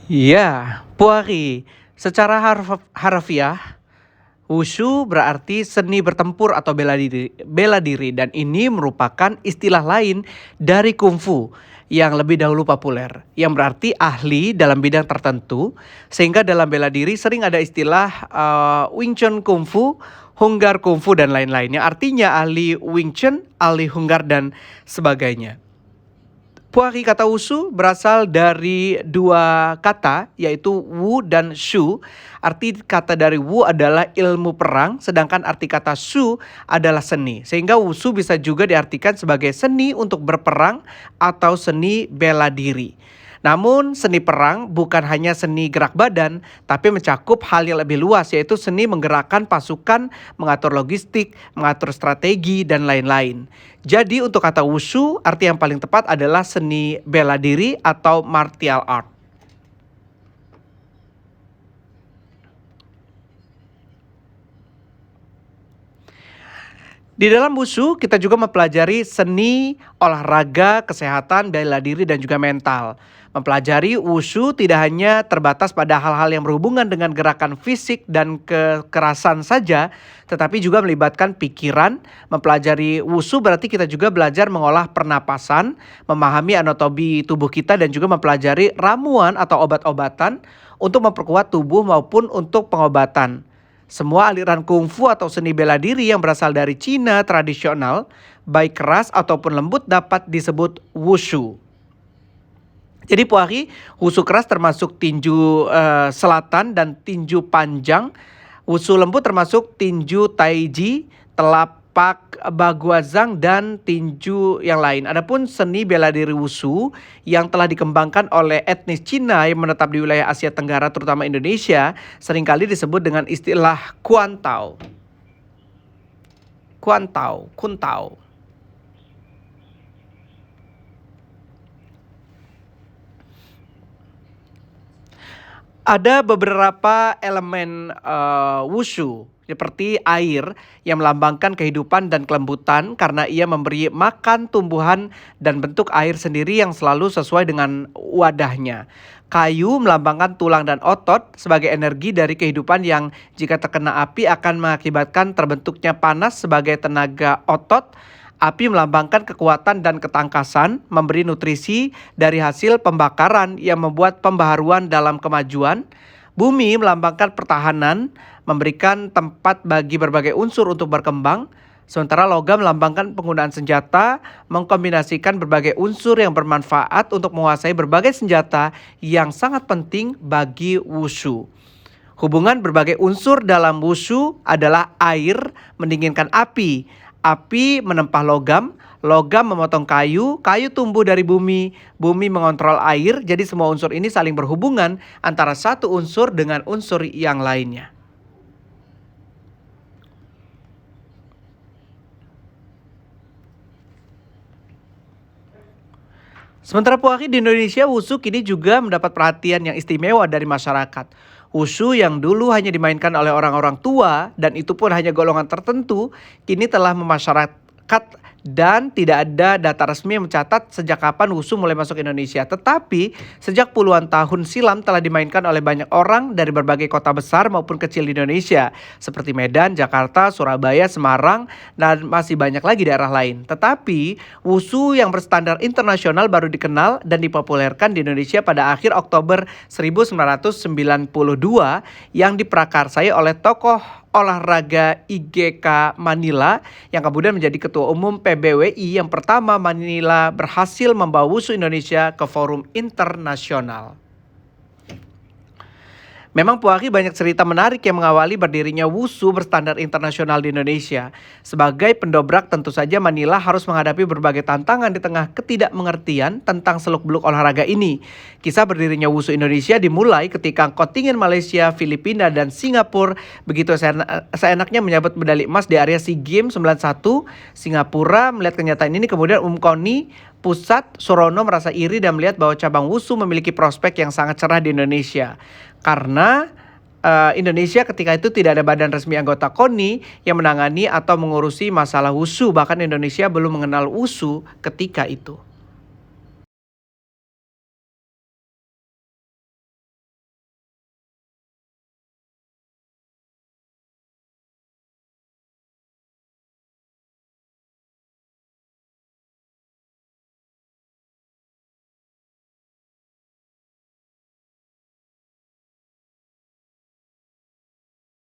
Ya, Puari. Secara harfiah, wushu berarti seni bertempur atau bela diri dan ini merupakan istilah lain dari kungfu yang lebih dahulu populer, yang berarti ahli dalam bidang tertentu, sehingga dalam bela diri sering ada istilah Wing Chun Kungfu, Hunggar Kungfu dan lain-lainnya. Artinya ahli Wing Chun, ahli Hunggar dan sebagainya. Puari kata wushu berasal dari dua kata yaitu wu dan shu. Arti kata dari wu adalah ilmu perang sedangkan arti kata shu adalah seni. Sehingga wushu bisa juga diartikan sebagai seni untuk berperang atau seni bela diri. Namun seni perang bukan hanya seni gerak badan, tapi mencakup hal yang lebih luas yaitu seni menggerakkan pasukan, mengatur logistik, mengatur strategi, dan lain-lain. Jadi untuk kata wushu, arti yang paling tepat adalah seni bela diri atau martial art. Di dalam wushu kita juga mempelajari seni, olahraga, kesehatan, bela diri dan juga mental. Mempelajari wushu tidak hanya terbatas pada hal-hal yang berhubungan dengan gerakan fisik dan kekerasan saja, tetapi juga melibatkan pikiran. Mempelajari wushu berarti kita juga belajar mengolah pernapasan, memahami anatomi tubuh kita dan juga mempelajari ramuan atau obat-obatan untuk memperkuat tubuh maupun untuk pengobatan. Semua aliran kungfu atau seni bela diri yang berasal dari Cina tradisional, baik keras ataupun lembut dapat disebut wushu. Jadi Puari, wushu keras termasuk tinju selatan dan tinju panjang. Wushu lembut termasuk tinju taiji, telapak baguazhang dan tinju yang lain. Adapun seni bela diri wushu yang telah dikembangkan oleh etnis Cina yang menetap di wilayah Asia Tenggara terutama Indonesia seringkali disebut dengan istilah kuantao. Kuntao. Ada beberapa elemen wushu seperti air yang melambangkan kehidupan dan kelembutan karena ia memberi makan tumbuhan dan bentuk air sendiri yang selalu sesuai dengan wadahnya. Kayu melambangkan tulang dan otot sebagai energi dari kehidupan yang jika terkena api akan mengakibatkan terbentuknya panas sebagai tenaga otot. Api melambangkan kekuatan dan ketangkasan, memberi nutrisi dari hasil pembakaran yang membuat pembaharuan dalam kemajuan. Bumi melambangkan pertahanan, memberikan tempat bagi berbagai unsur untuk berkembang. Sementara logam melambangkan penggunaan senjata, mengkombinasikan berbagai unsur yang bermanfaat untuk menguasai berbagai senjata yang sangat penting bagi wushu. Hubungan berbagai unsur dalam wushu adalah air mendinginkan api. Api menempah logam, logam memotong kayu, kayu tumbuh dari bumi, bumi mengontrol air. Jadi semua unsur ini saling berhubungan antara satu unsur dengan unsur yang lainnya. Sementara Puari di Indonesia, wushu kini juga mendapat perhatian yang istimewa dari masyarakat. Wushu yang dulu hanya dimainkan oleh orang-orang tua dan itu pun hanya golongan tertentu, kini telah memasyarakat dan tidak ada data resmi yang mencatat sejak kapan wushu mulai masuk Indonesia. Tetapi sejak puluhan tahun silam telah dimainkan oleh banyak orang dari berbagai kota besar maupun kecil di Indonesia seperti Medan, Jakarta, Surabaya, Semarang, dan masih banyak lagi daerah lain. Tetapi wushu yang berstandar internasional baru dikenal dan dipopulerkan di Indonesia pada akhir Oktober 1992 yang diprakarsai oleh tokoh olahraga IGK Manila yang kemudian menjadi ketua umum PBWI yang pertama Manila berhasil membawa wushu Indonesia ke forum internasional. Memang Puari banyak cerita menarik yang mengawali berdirinya wushu berstandar internasional di Indonesia. Sebagai pendobrak tentu saja Manila harus menghadapi berbagai tantangan di tengah ketidakmengertian tentang seluk-beluk olahraga ini. Kisah berdirinya wushu Indonesia dimulai ketika kontingen Malaysia, Filipina, dan Singapura begitu seenaknya menyabet medali emas di area SEA Games 91. Singapura melihat kenyataan ini kemudian Koni Pusat Surono merasa iri dan melihat bahwa cabang wushu memiliki prospek yang sangat cerah di Indonesia. Karena Indonesia ketika itu tidak ada badan resmi anggota KONI yang menangani atau mengurusi masalah wushu. Bahkan Indonesia belum mengenal wushu ketika itu.